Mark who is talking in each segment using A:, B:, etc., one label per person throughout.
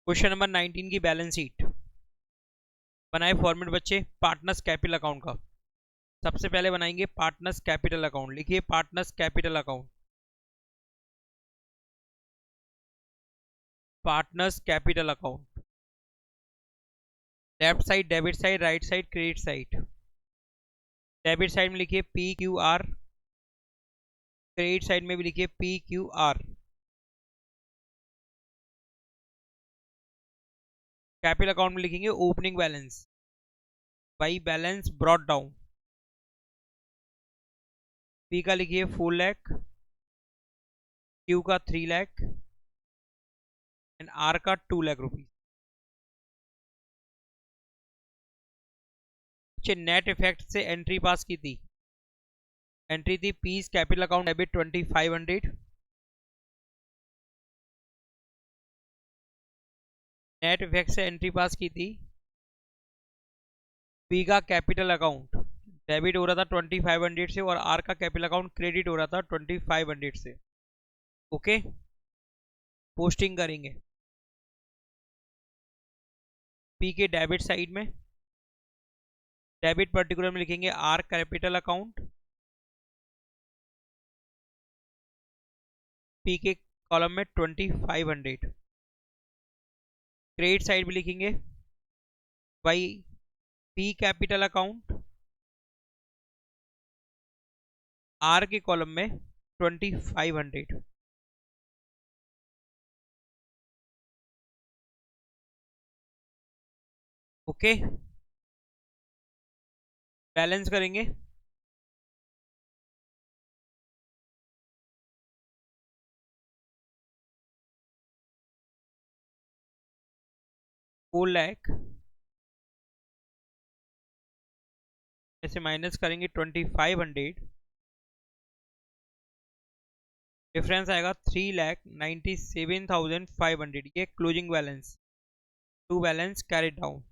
A: Question number 19 की balance sheet बनाए format बच्चे पार्टनर्स कैपिटल अकाउंट का। सबसे पहले बनाएंगे पार्टनर्स कैपिटल अकाउंट। लिखिए partners capital account. Partners capital account. Left side debit side, right side credit side. Debit side में लिखिए PQR, क्रेडिट साइड में भी लिखिए PQR। कैपिटल अकाउंट में लिखेंगे opening balance by balance brought down. P का लिखिए 4 लाख, Q का 3 लाख एंड R का 2 लाख रुपीज। नेट इफेक्ट से एंट्री पास की थी। एंट्री थी piece capital account debit 2500। Net effect से एंट्री पास की थी। पी का कैपिटल अकाउंट डेबिट हो रहा था 2500 से और आर का कैपिटल अकाउंट क्रेडिट हो रहा था 2500 से। ओके, पोस्टिंग करेंगे। पी के डेबिट साइड में डेबिट पर्टिकुलर में लिखेंगे आर कैपिटल अकाउंट। पी के कॉलम में 2500। क्रेडिट साइड में लिखेंगे by P capital account, R के कॉलम में 2500। ओके, बैलेंस करेंगे। फोर लाख ऐसे माइनस करेंगे 2500। डिफरेंस आएगा 3,97,500। ये closing balance, to balance carried down.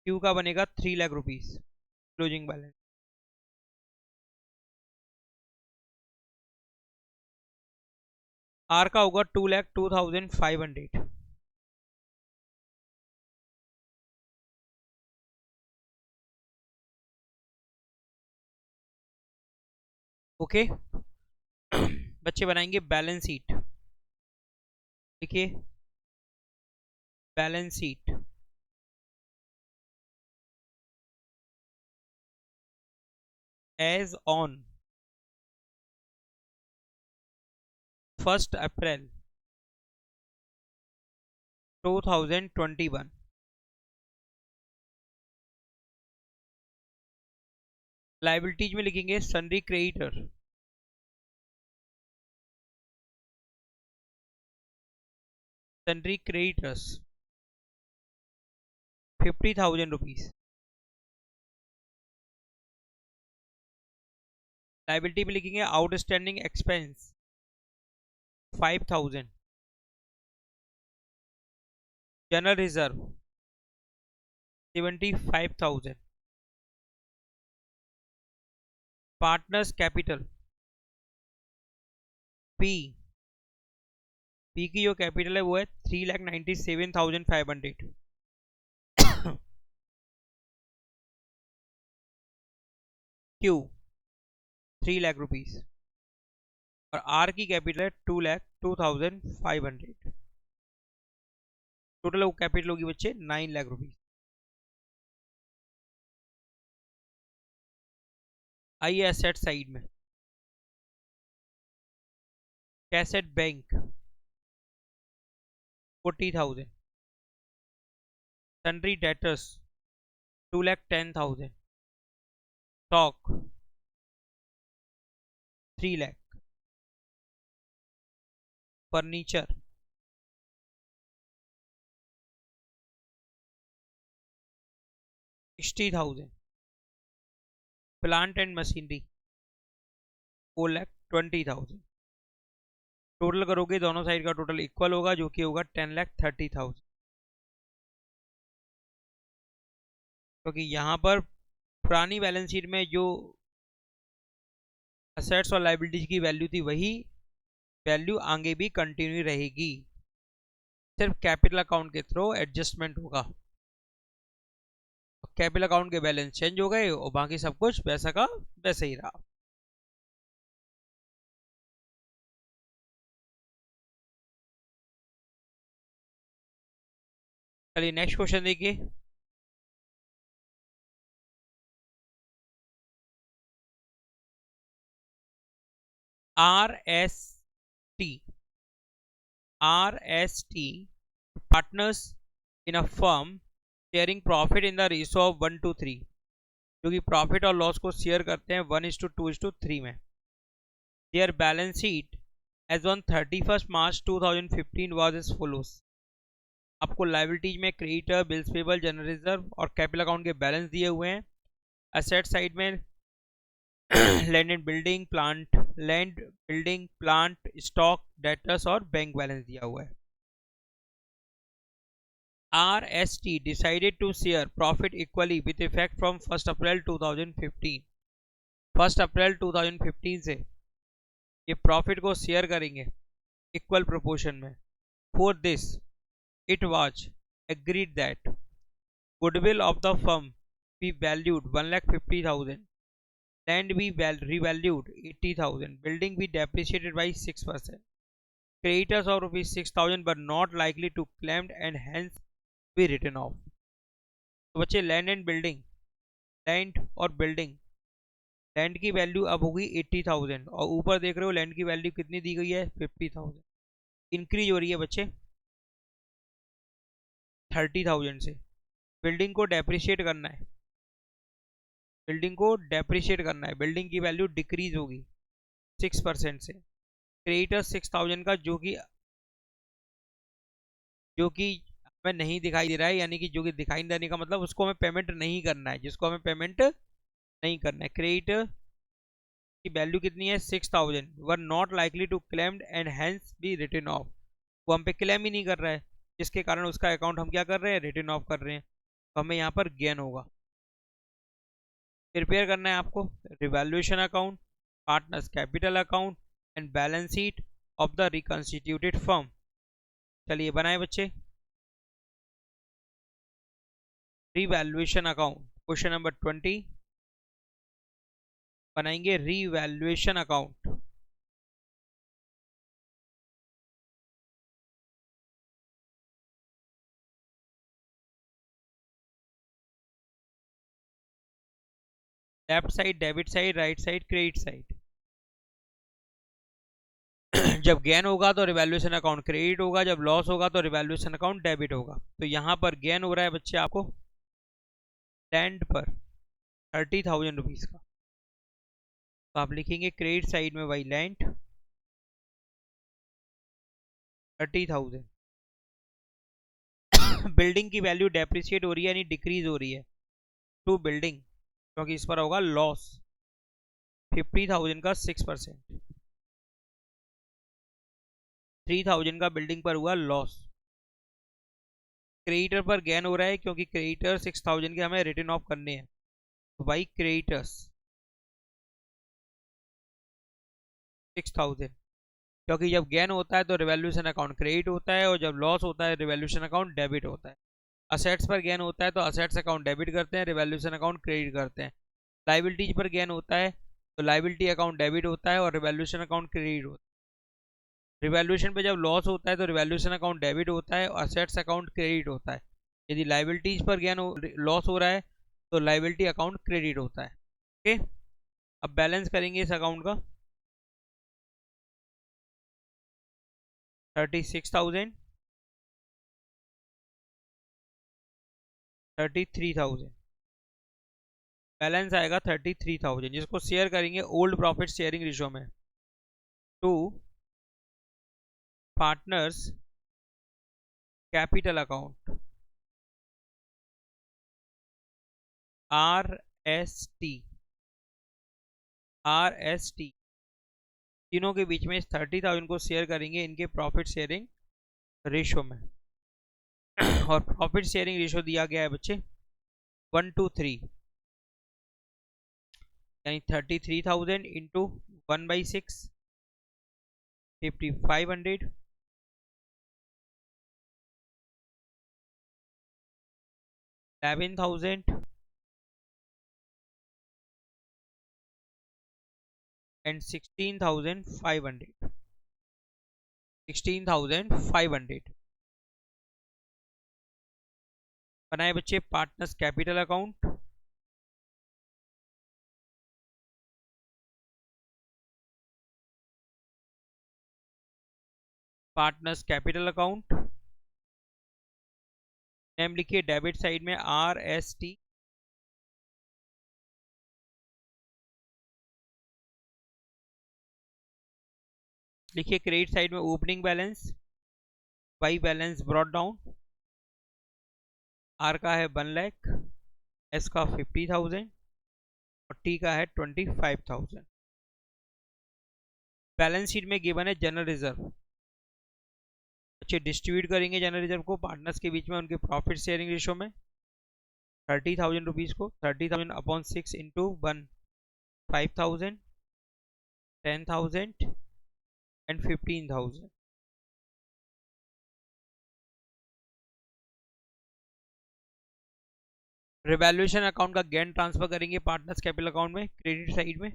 A: Q का बनेगा 3 lakh rupees closing balance. R का होगा 2,02,500। ओके बच्चे बनाएंगे बैलेंस शीट। देखिए balance sheet as on 1 April 2021। Liabilities में लिखेंगे sundry creditor, sundry creditors 50,000 rupees. Liability में लिखेंगे outstanding expense 5,000। General reserve 75,000। Partners capital P, P की जो कैपिटल है वो है 3,97,500। क्यू 3 लाख रुपीज और आर की कैपिटल है 2,02,500। टोटल वो कैपिटल होगी बच्चे 9 लाख रुपीज। आइए एसेट साइड में। Cash at bank 40,000। Sundry debtors 2,10,000। Stock 3 lakh. Furniture 60,000। Plant and machinery 4,20,000। Total करोगे दोनों साइड का टोटल इक्वल होगा जो कि होगा 10,30,000। क्योंकि यहाँ पर पुरानी बैलेंस शीट में जो असेट्स और लाइबिलिटीज की वैल्यू थी वही वैल्यू आगे भी कंटिन्यू रहेगी, सिर्फ कैपिटल अकाउंट के थ्रू एडजस्टमेंट होगा। कैपिटल अकाउंट के बैलेंस चेंज हो गए और बाकी सब कुछ वैसा का वैसे ही रहा। चलिए नेक्स्ट क्वेश्चन देखिए। RST partners in a firm sharing profit in the ratio of 1:3, जो कि प्रॉफिट और लॉस को शेयर करते हैं 1:2:3 में। Their balance sheet as on 31 March 2015 was as follows. आपको लाइबिलिटीज में creditor, bills payable, general reserve और कैपिटल अकाउंट के बैलेंस दिए हुए हैं। एसेट साइड में land building plant stock, debtors और बैंक बैलेंस दिया हुआ है। RST decided to share profit equally with effect from 1st April 2015। 1st अप्रैल 2015 से ये प्रॉफिट को शेयर करेंगे इक्वल प्रोपोर्शन में। For this it was agreed that goodwill of the firm be valued 1,50,000, land be revalued 80,000, building be depreciated by 6%, creditors of rupees 6,000 were not likely to claimed and hence be written off। तो बच्चे land and building, land और building, land की value अब होगी 80,000 और ऊपर देख रहे हो लैंड की वैल्यू कितनी दी गई है 50,000, इंक्रीज हो रही है बच्चे 30,000 से। बिल्डिंग को डेप्रिशिएट करना है, बिल्डिंग की वैल्यू डिक्रीज होगी 6% से। क्रेडिटर 6,000 का जो कि हमें नहीं दिखाई दे रहा है, यानी कि जो कि दिखाई देने का मतलब उसको हमें पेमेंट नहीं करना है, जिसको हमें पेमेंट नहीं करना है। क्रेडिटर की वैल्यू कितनी है 6,000, were not likely to claimed and hence be written off. वो हम पे क्लेम ही नहीं कर रहा है, जिसके कारण उसका अकाउंट हम क्या कर रहे हैं, रिटन ऑफ कर रहे हैं। तो हमें यहाँ पर गेन होगा। प्रिपेयर करना है आपको revaluation account, partners capital account and balance sheet of the reconstituted firm. चलिए बनाए बच्चे रिवैल्यूएशन अकाउंट। क्वेश्चन नंबर 20 बनाएंगे revaluation account. Left side debit side, right side credit side. जब गेन होगा तो रिवैल्यूएशन अकाउंट क्रेडिट होगा, जब लॉस होगा तो रिवैल्यूएशन अकाउंट डेबिट होगा। तो यहाँ पर गेन हो रहा है बच्चे आपको लैंड पर 30,000 रुपीज का, तो आप लिखेंगे क्रेडिट साइड में वही लैंड 30,000। बिल्डिंग की वैल्यू डेप्रिशिएट हो रही है यानी डिक्रीज हो रही है टू बिल्डिंग, क्योंकि इस पर होगा लॉस 50,000 का 6%, 3,000 का बिल्डिंग पर हुआ लॉस। क्रेडिटर पर गेन हो रहा है क्योंकि क्रेडिटर 6,000 के हमें रिटर्न ऑफ करने हैं, तो भाई क्रेडिटर्स 6,000, क्योंकि जब गेन होता है तो रिवैल्यूएशन अकाउंट क्रेडिट होता है और जब लॉस होता है रिवैल्यूएशन अकाउंट डेबिट होता है। असेट्स पर गेन होता है तो असेट्स अकाउंट डेबिट करते हैं, रिवैल्यूएशन अकाउंट क्रेडिट करते हैं। लाइबिलिटीज पर गेन होता है तो लाइबिलिटी अकाउंट डेबिट होता है और रिवैल्यूएशन अकाउंट क्रेडिट होता है। रिवैल्यूएशन पे जब लॉस होता है तो रिवैल्यूएशन अकाउंट डेबिट होता है और असेट्स अकाउंट क्रेडिट होता है। यदि लाइबिलिटीज पर गेन लॉस हो रहा है तो लाइबिलिटी अकाउंट क्रेडिट होता है। ओके, अब बैलेंस करेंगे इस अकाउंट का 36,000, 33,000, बैलेंस आएगा 33,000, जिसको शेयर करेंगे ओल्ड प्रॉफिट शेयरिंग रेशियो में to partners capital account RST। तीनों के बीच में 30,000 को शेयर करेंगे इनके प्रॉफिट शेयरिंग रेशियो में। और प्रॉफिट शेयरिंग रेशियो दिया गया है बच्चे 1:3, यानी 33,000 इंटू 1/6 5500, 11,000 and 16,500. 16,500 बनाए बच्चे partners capital account. Partners capital account name लिखिए डेबिट साइड में RST, लिखिए क्रेडिट साइड में opening balance, by balance brought down. R का है 1 लाख, S का 50,000 और T का है 25,000। बैलेंस शीट में गिवन है जनरल रिजर्व। अच्छे डिस्ट्रीब्यूट करेंगे जनरल रिजर्व को पार्टनर्स के बीच में उनके प्रॉफिट शेयरिंग रेशो में 30,000 रुपीज को 30,000 upon 6 into 1 5,000 10,000 and 15,000। Revaluation account का गेन ट्रांसफर करेंगे पार्टनर्स कैपिटल अकाउंट में क्रेडिट साइड में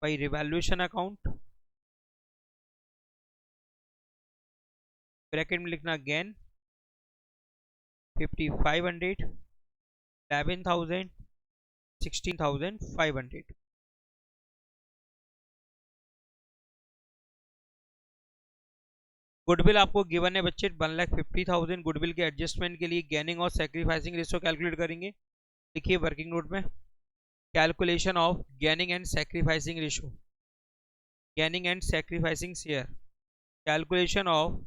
A: बाई रिवैल्यूएशन अकाउंट, ब्रैकेट में लिखना गेन 5500, 11,000, 16,500। गुडविल आपको गिवन है बच्चे 1,50,000। गुडविल के एडजस्टमेंट के लिए गेनिंग और सैक्रिफाइसिंग रेशियो कैलकुलेट करेंगे। देखिए वर्किंग नोट में calculation of gaining and sacrificing ratio, gaining and sacrificing share, calculation of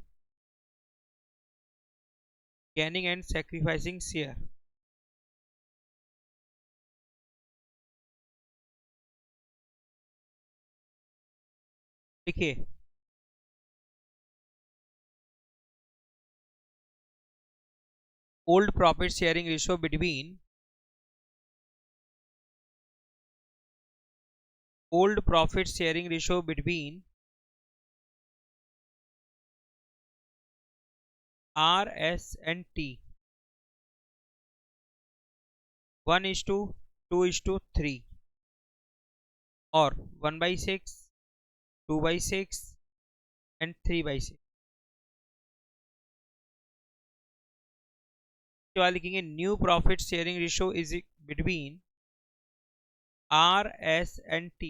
A: gaining and sacrificing share. देखिए old profit sharing ratio between old profit sharing ratio between RS and T 1:2:3 और 1/6 2/6 and 3/6 लिखेंगे new profit sharing ratio is between RS and T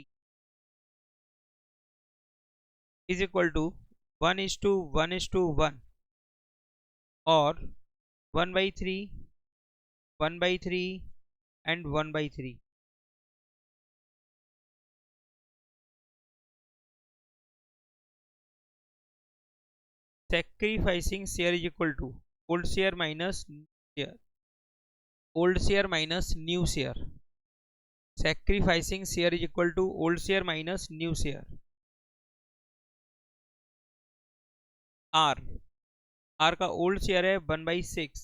A: is equal to 1:1:1 और 1/3 1/3 and 1/3। sacrificing share is equal to old share minus share, old share minus new share। sacrificing share is equal to old share minus new share। R का old share है 1/6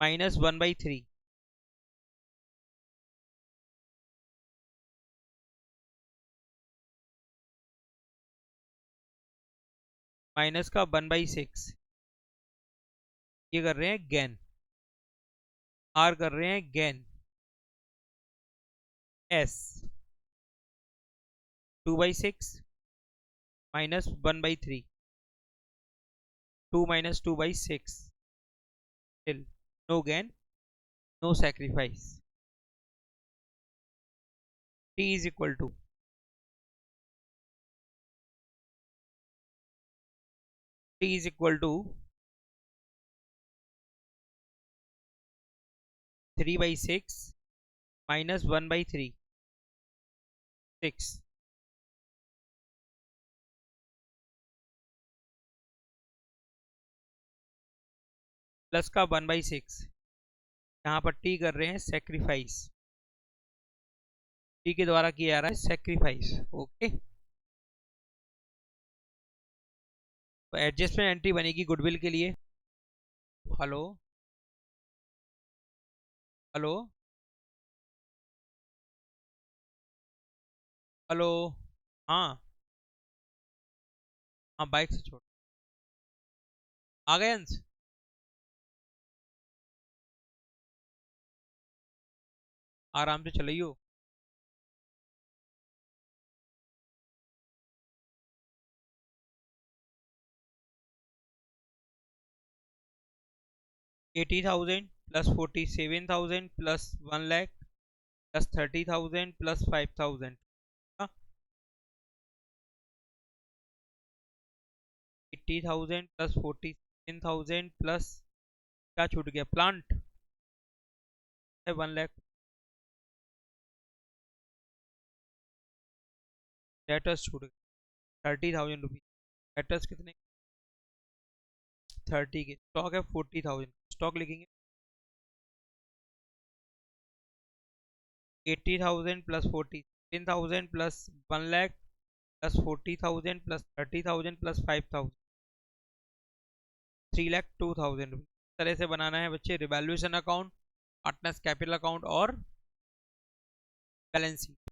A: minus 1/3 minus का 1/6। ये कर रहे हैं gain, R कर रहे हैं gain. S 2/6 minus 1/3 2 minus 2/6 still no gain no sacrifice। T is equal to T is equal to 3/6 minus 1/3 6 plus का 1/6। यहाँ पर टी कर रहे हैं सेक्रीफाइस, टी के द्वारा किया जा रहा है सेक्रीफाइस। ओके तो एडजस्टमेंट एंट्री बनेगी गुडविल के लिए। Hello hello hello. हाँ हाँ, बाइक से छोड़। आ गए अंश? आराम से चलाइयो। 80,000 plus 47,000 plus 1 lakh plus 30,000 plus 5,000। 80,000 plus 47,000 plus क्या छूट गया? प्लांट है 1 लाख। डेटर्स छूट गए 30,000 रुपीज। डेटर्स कितने? 30 के। स्टॉक है 40,000। स्टॉक लिखेंगे 80,000 plus 47,000 plus 1 lakh plus 40,000 plus 30,000 plus 5,000। 3,02,000 rupees. इस तरह से बनाना है बच्चे revaluation account, partners capital account और बैलेंस शीट।